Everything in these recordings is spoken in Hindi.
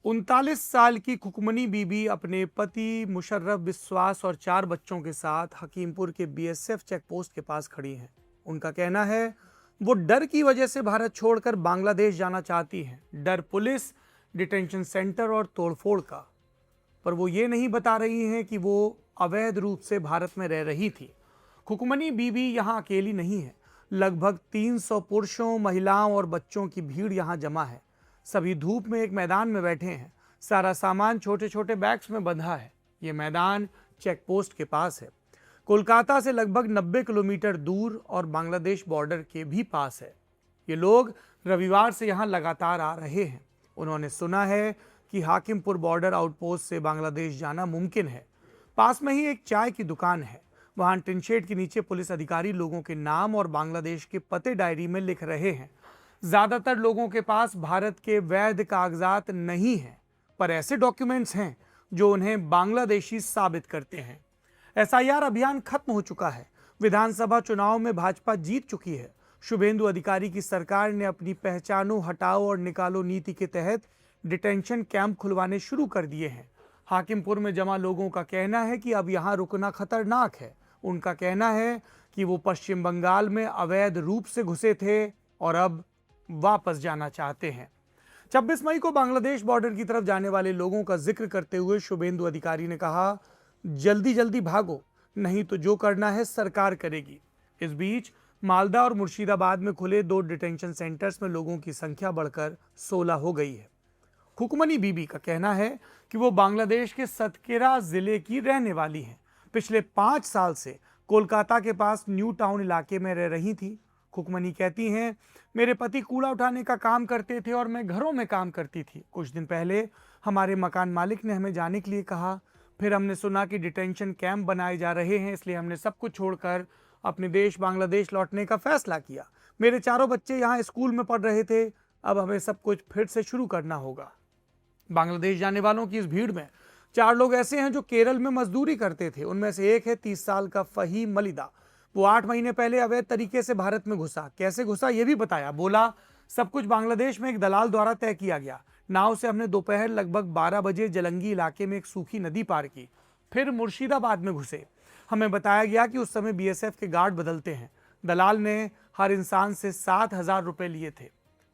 39 साल की खुकमनी बीबी अपने पति मुशर्रफ बिस्वास और 4 बच्चों के साथ हकीमपुर के बीएसएफ चेक पोस्ट के पास खड़ी हैं। उनका कहना है वो डर की वजह से भारत छोड़कर बांग्लादेश जाना चाहती हैं। डर पुलिस, डिटेंशन सेंटर और तोड़फोड़ का। पर वो ये नहीं बता रही हैं कि वो अवैध रूप से भारत में रह रही थी। खुकमनी बीबी यहाँ अकेली नहीं है। लगभग 300 पुरुषों, महिलाओं और बच्चों की भीड़ यहाँ जमा है। सभी धूप में एक मैदान में बैठे हैं। सारा सामान छोटे छोटे बैग्स में बंधा है। ये मैदान चेक पोस्ट के पास है। कोलकाता से लगभग 90 किलोमीटर दूर और बांग्लादेश बॉर्डर के भी पास है। ये लोग रविवार से यहाँ लगातार आ रहे हैं। उन्होंने सुना है कि हाकिमपुर बॉर्डर आउटपोस्ट से बांग्लादेश जाना मुमकिन है। पास में ही एक चाय की दुकान है। वहां टिनशेड के नीचे पुलिस अधिकारी लोगों के नाम और बांग्लादेश के पते डायरी में लिख रहे हैं। ज्यादातर लोगों के पास भारत के वैध कागजात नहीं हैं, पर ऐसे डॉक्यूमेंट्स हैं जो उन्हें बांग्लादेशी साबित करते हैं। एसआईआर अभियान खत्म हो चुका है। विधानसभा चुनाव में भाजपा जीत चुकी है। शुभेंदु अधिकारी की सरकार ने अपनी पहचानो, हटाओ और निकालो नीति के तहत डिटेंशन कैंप खुलवाने शुरू कर दिए हैं। हाकिमपुर में जमा लोगों का कहना है कि अब यहां रुकना खतरनाक है। उनका कहना है कि वो पश्चिम बंगाल में अवैध रूप से घुसे थे और अब वापस जाना चाहते हैं। 26 मई को बांग्लादेश बॉर्डर की तरफ जाने वाले लोगों का जिक्र करते हुए शुभेंदु अधिकारी ने कहा, जल्दी जल्दी भागो, नहीं तो जो करना है सरकार करेगी। इस बीच मालदा और मुर्शिदाबाद में खुले 2 डिटेंशन सेंटर्स में लोगों की संख्या बढ़कर 16 हो गई है। खुकमनी बीबी का कहना है कि वो बांग्लादेश के सतकेरा जिले की रहने वाली हैं। पिछले 5 साल से कोलकाता के पास न्यू टाउन इलाके में रह रही थी। खुकमनी कहती हैं, मेरे पति कूड़ा उठाने का काम करते थे और मैं घरों में काम करती थी। कुछ दिन पहले हमारे मकान मालिक ने हमें जाने के लिए कहा। फिर हमने सुना कि डिटेंशन कैंप बनाए जा रहे हैं, इसलिए हमने सब कुछ छोड़कर अपने देश बांग्लादेश लौटने का फैसला किया। मेरे 4 बच्चे यहाँ स्कूल में पढ़ रहे थे। अब हमें सब कुछ फिर से शुरू करना होगा। बांग्लादेश जाने वालों की इस भीड़ में 4 लोग ऐसे हैं जो केरल में मजदूरी करते थे। उनमें से एक है 30 साल का फहीम मलिदा। वो 8 महीने पहले अवैध तरीके से भारत में घुसा। कैसे घुसा ये भी बताया। बोला, सब कुछ बांग्लादेश में एक दलाल द्वारा तय किया गया। नाव से हमने दोपहर लगभग 12 बजे जलंगी इलाके में एक सूखी नदी पार की, फिर मुर्शिदाबाद में घुसे। हमें बताया गया कि उस समय बीएसएफ के गार्ड बदलते हैं। दलाल ने हर इंसान से 7,000 रुपए लिए थे।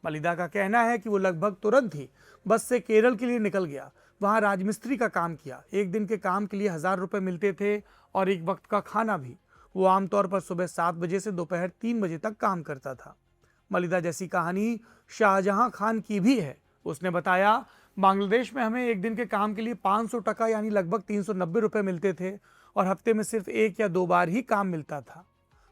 मलिदा का कहना है कि वो लगभग तुरंत ही बस से केरल के लिए निकल गया। वहां राजमिस्त्री का काम किया। एक दिन के काम के लिए 1,000 रुपए मिलते थे और एक वक्त का खाना भी। वो आमतौर पर सुबह 7 बजे से दोपहर 3 बजे तक काम करता था। मलिदा जैसी कहानी शाहजहां खान की भी है। उसने बताया, बांग्लादेश में हमें एक दिन के काम के लिए 500 टका यानी लगभग 390 रुपए मिलते थे और हफ्ते में सिर्फ 1 या 2 बार ही काम मिलता था।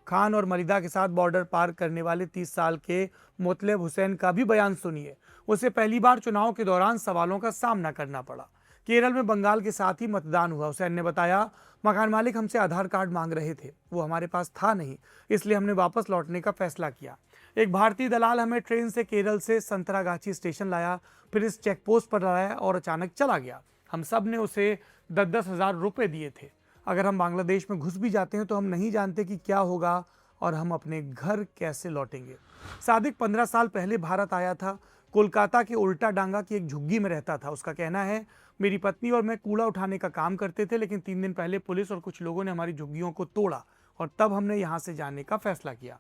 खान और मलिदा के साथ बॉर्डर पार करने वाले 30 साल के मोतलेब हुसैन का भी बयान सुनिए। उसे पहली बार चुनाव के दौरान सवालों का सामना करना पड़ा। केरल में बंगाल के साथ ही मतदान हुआ। हुसैन ने बताया, मकान मालिक हमसे आधार कार्ड मांग रहे थे, वो हमारे पास था नहीं, इसलिए हमने वापस लौटने का फैसला किया। एक भारतीय दलाल हमें ट्रेन से केरल से संतरागाछी स्टेशन लाया, फिर इस चेक पोस्ट पर लाया और अचानक चला गया। हम सब ने उसे 10-10 हज़ार रुपये दिए थे। अगर हम बांग्लादेश में घुस भी जाते हैं तो हम नहीं जानते कि क्या होगा और हम अपने घर कैसे लौटेंगे। सादिक 15 साल पहले भारत आया था। कोलकाता के उल्टा डांगा की एक झुग्गी में रहता था। उसका कहना है, मेरी पत्नी और मैं कूड़ा उठाने का काम करते थे, लेकिन 3 दिन पहले पुलिस और कुछ लोगों ने हमारी झुग्गियों को तोड़ा और तब हमने यहाँ से जाने का फैसला किया।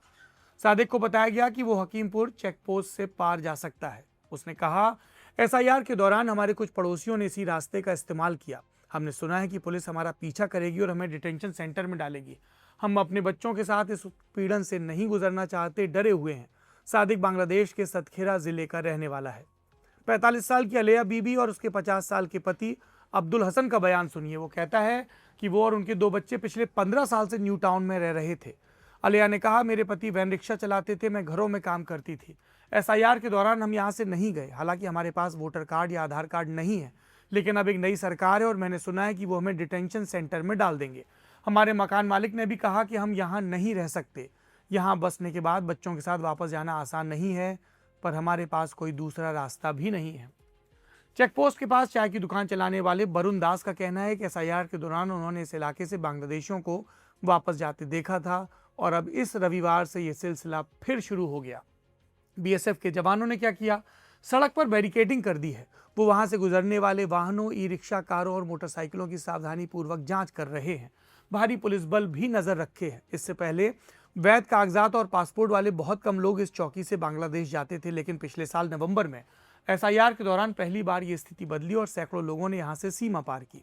सादिक को बताया गया कि वो हकीमपुर चेक पोस्ट से पार जा सकता है। उसने कहा, एसआईआर के दौरान हमारे कुछ पड़ोसियों ने इसी रास्ते का इस्तेमाल किया। हमने सुना है कि पुलिस हमारा पीछा करेगी और हमें डिटेंशन सेंटर में डालेगी। हम अपने बच्चों के साथ इस उत्पीड़न से नहीं गुजरना चाहते, डरे हुए हैं। सादिक बांग्लादेश के सतखेरा जिले का रहने वाला है। 45 साल की अलिया बीबी और उसके 50 साल के पति अब्दुल हसन का बयान सुनिए। वो कहता है कि वो और उनके 2 बच्चे पिछले 15 साल से न्यू टाउन में रह रहे थे। अलिया ने कहा, मेरे पति वैन रिक्शा चलाते थे, मैं घरों में काम करती थी। एसआईआर के दौरान हम यहाँ से नहीं गए। हालांकि हमारे पास वोटर कार्ड या आधार कार्ड नहीं है, लेकिन अब एक नई सरकार है और मैंने सुना है कि वो हमें डिटेंशन सेंटर में डाल देंगे। हमारे मकान मालिक ने भी कहा कि हम यहाँ नहीं रह सकते। यहाँ बसने के बाद बच्चों के साथ वापस जाना आसान नहीं है, पर हमारे पास कोई दूसरा रास्ता भी नहीं है। चेकपोस्ट के पास चाय की दुकान चलाने वाले वरुण दास का कहना है कि एसआईआर के दौरान उन्होंने इस इलाके से बांग्लादेशियों को वापस जाते देखा था और अब इस रविवार से यह सिलसिला फिर शुरू हो गया। बीएसएफ के जवानों ने क्या किया, सड़क पर बैरिकेडिंग कर दी है। वो वहां से गुजरने वाले वाहनों, ई रिक्शा, कारों और मोटरसाइकिलों की सावधानी पूर्वक जांच कर रहे हैं। भारी पुलिस बल भी नजर रखे हैं। इससे पहले वैध कागजात और पासपोर्ट वाले बहुत कम लोग इस चौकी से बांग्लादेश जाते थे, लेकिन पिछले साल नवंबर में एसआईआर के दौरान पहली बार ये स्थिति बदली और सैकड़ों लोगों ने यहां से सीमा पार की।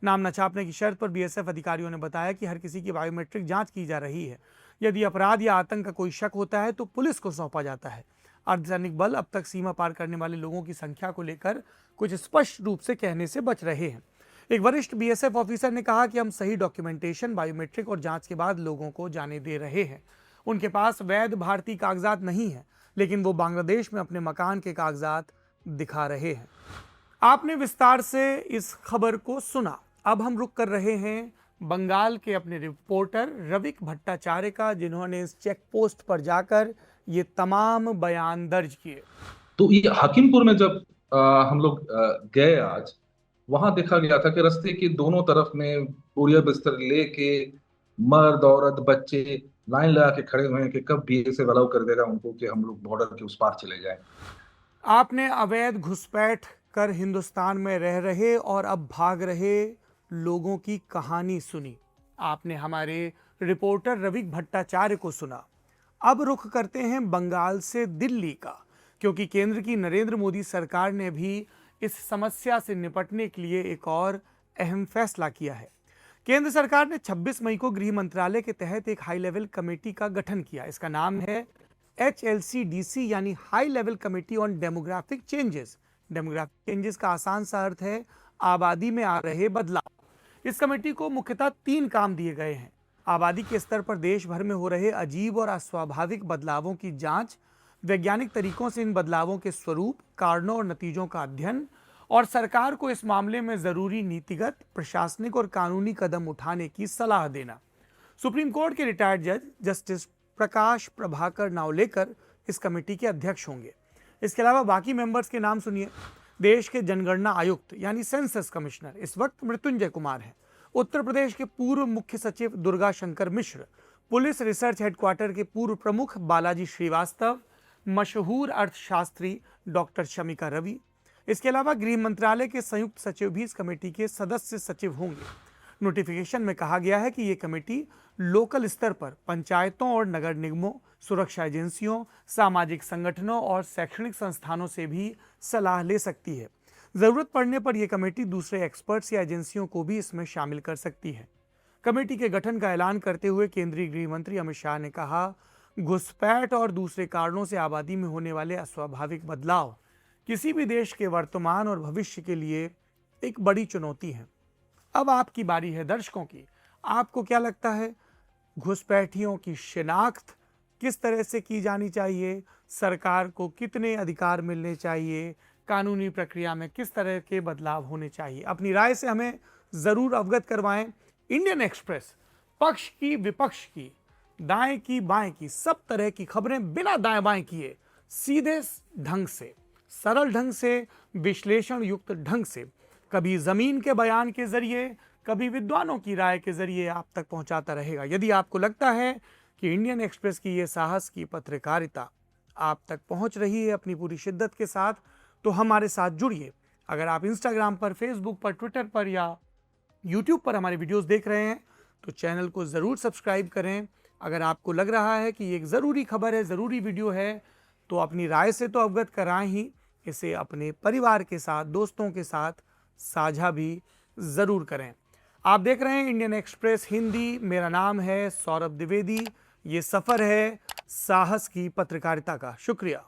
नाम न छापने की शर्त पर बीएसएफ अधिकारियों ने बताया कि हर किसी की बायोमेट्रिक जांच की जा रही है। यदि अपराध या आतंक का कोई शक होता है तो पुलिस को सौंपा जाता है। अर्धसैनिक बल अब तक सीमा पार करने वाले लोगों की संख्या को लेकर कुछ स्पष्ट रूप से कहने से बच रहे हैं। एक वरिष्ठ बीएसएफ ऑफिसर ने कहा कि हम सही डॉक्यूमेंटेशन, बायोमेट्रिक और जांच के बाद लोगों को जाने दे रहे हैं। उनके पास वैध भारतीय कागजात नहीं है, लेकिन वो बांग्लादेश में अपने मकान के कागजात दिखा रहे हैं। आपने विस्तार से इस खबर को सुना। अब हम रुक कर रहे हैं बंगाल के अपने रिपोर्टर रविक भट्टाचार्य का, जिन्होंने इस चेक पोस्ट पर जाकर ये तमाम बयान दर्ज किए। तो ये हकीमपुर में जब हम लोग गए आज, वहां देखा गया था कि रास्ते के दोनों तरफ में बोरिया बिस्तर लेके मर्द औरत बच्चे लाइन लगा के खड़े हुए हैं कि कब बीएसएफ अलाउ कर देगा उनको कि हम लोग बॉर्डर के उस पार चले जाएं। आपने अवैध घुसपैठ कर हिंदुस्तान में रह रहे और अब भाग रहे लोगों की कहानी सुनी। आपने हमारे रिपोर्टर रविक भट्टाचार्य को सुना। अब रुख करते हैं बंगाल से दिल्ली का, क्योंकि केंद्र की नरेंद्र मोदी सरकार ने भी इस समस्या से निपटने के लिए एक और अहम फैसला किया है। केंद्र सरकार ने 26 मई को गृह मंत्रालय के तहत एक हाई लेवल कमेटी का गठन किया। इसका नाम है HLCDC, यानी high level committee on demographic changes. Demographic changes का आसान सा अर्थ है आबादी में आ रहे बदलाव। इस कमेटी को मुख्यतः 3 काम दिए गए हैं: आबादी के स्तर पर देश भर में हो रहे अजीब और अस्वाभाविक बदलावों की जांच, वैज्ञानिक तरीकों से इन बदलावों के स्वरूप, कारणों और नतीजों का अध्ययन, और सरकार को इस मामले में जरूरी नीतिगत, प्रशासनिक और कानूनी कदम उठाने की सलाह देना। सुप्रीम कोर्ट के रिटायर्ड जज जस्टिस प्रकाश प्रभाकर नावलेकर इस कमेटी के अध्यक्ष होंगे। इसके अलावा बाकी मेंबर्स के नाम सुनिए। देश के जनगणना आयुक्त यानी सेंसस कमिश्नर इस वक्त मृत्युंजय कुमार हैं। उत्तर प्रदेश के पूर्व मुख्य सचिव Durga Shankar Mishra, police research headquarter के पूर्व प्रमुख बालाजी श्रीवास्तव, मशहूर अर्थशास्त्री डॉक्टर शमिका रवि। इसके अलावा गृह मंत्रालय के संयुक्त सचिव भी इस कमेटी के सदस्य सचिव होंगे। नोटिफिकेशन में कहा गया है कि ये कमेटी लोकल स्तर पर पंचायतों और नगर निगमों, सुरक्षा एजेंसियों, सामाजिक संगठनों और शैक्षणिक संस्थानों से भी सलाह ले सकती है। जरूरत पड़ने पर यह कमेटी दूसरे एक्सपर्ट्स या एजेंसियों को भी इसमें शामिल कर सकती है। कमेटी के गठन का ऐलान करते हुए केंद्रीय गृह मंत्री अमित शाह ने कहा, घुसपैठ और दूसरे कारणों से आबादी में होने वाले अस्वाभाविक बदलाव किसी भी देश के वर्तमान और भविष्य के लिए एक बड़ी चुनौती है। अब आपकी बारी है दर्शकों की। आपको क्या लगता है, घुसपैठियों की शिनाख्त किस तरह से की जानी चाहिए? सरकार को कितने अधिकार मिलने चाहिए? कानूनी प्रक्रिया में किस तरह के बदलाव होने चाहिए? अपनी राय से हमें जरूर अवगत करवाएं। इंडियन एक्सप्रेस पक्ष की, विपक्ष की, दाएं की, बाएं की, सब तरह की खबरें बिना दाएं बाएं किए, सीधे ढंग से, सरल ढंग से, विश्लेषण युक्त ढंग से, कभी जमीन के बयान के जरिए, कभी विद्वानों की राय के जरिए आप तक पहुंचाता रहेगा। यदि आपको लगता है कि इंडियन एक्सप्रेस की ये साहस की पत्रकारिता आप तक पहुंच रही है अपनी पूरी शिद्दत के साथ, तो हमारे साथ जुड़िए। अगर आप इंस्टाग्राम पर, फेसबुक पर, ट्विटर पर या यूट्यूब पर हमारे वीडियोस देख रहे हैं तो चैनल को ज़रूर सब्सक्राइब करें। अगर आपको लग रहा है कि ये एक ज़रूरी खबर है, ज़रूरी वीडियो है, तो अपनी राय से तो अवगत कराएं ही, इसे अपने परिवार के साथ, दोस्तों के साथ साझा भी ज़रूर करें। आप देख रहे हैं इंडियन एक्सप्रेस हिंदी। मेरा नाम है सौरभ द्विवेदी। ये सफ़र है साहस की पत्रकारिता का। शुक्रिया।